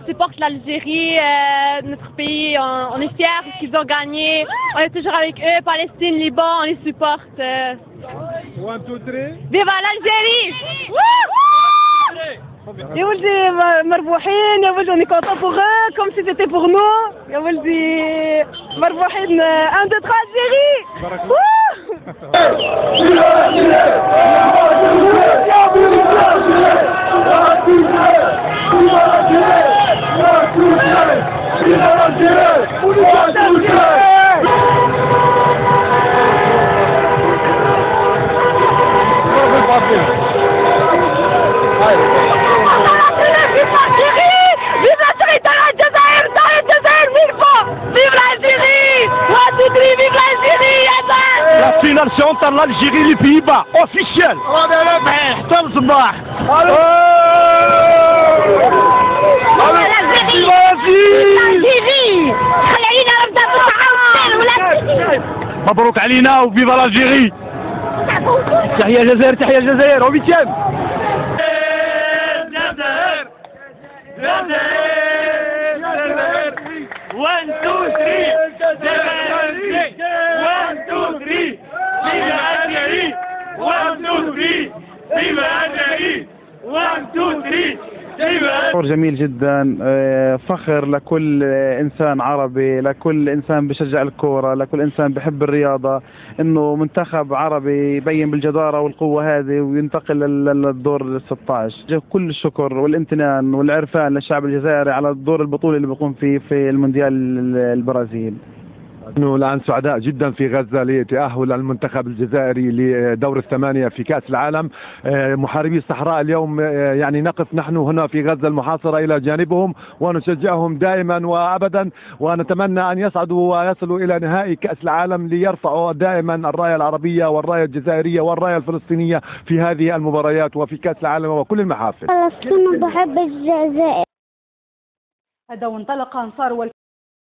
je supporte l'Algérie, notre pays, on est fiers parce qu'ils ont gagné. On est toujours avec eux, Palestine, Liban, on les supporte. 1, 2, 3. Viva l'Algérie! يا ولدي مربوحين يا ولدي, on est content pour eux comme si c'était pour nous. يا ولدي مربوحين 1 2 3 Algérie. La finale c'est entre l'Algérie et les Pays-Bas, officiel. حتى الصباح. مبروك علينا وفيفا l'Algérie. تحية الجزائر, تحية الجزائر au 8e. الجزائر 1 2 3 1 2 3 فيفا الجزائر 1 2 3 فيفا الجزائر 1 2 3. شعور جميل جدا, فخر لكل انسان عربي, لكل انسان بشجع الكوره, لكل انسان بحب الرياضه, انه منتخب عربي يبين بالجداره والقوه هذه وينتقل للدور ال 16. كل الشكر والامتنان والعرفان للشعب الجزائري على الدور البطولي اللي بيقوم فيه في المونديال البرازيل. نحن الآن سعداء جدا في غزة لتأهل المنتخب الجزائري لدور الثمانية في كأس العالم. محاربي الصحراء اليوم يعني نقف نحن هنا في غزة المحاصرة إلى جانبهم ونشجعهم دائما وأبدا, ونتمنى أن يصعدوا ويصلوا إلى نهائي كأس العالم ليرفعوا دائما الراية العربية والراية الجزائرية والراية الفلسطينية في هذه المباريات وفي كأس العالم وكل المحافل. فلسطين بحب الجزائر. هذا وانطلق أنصار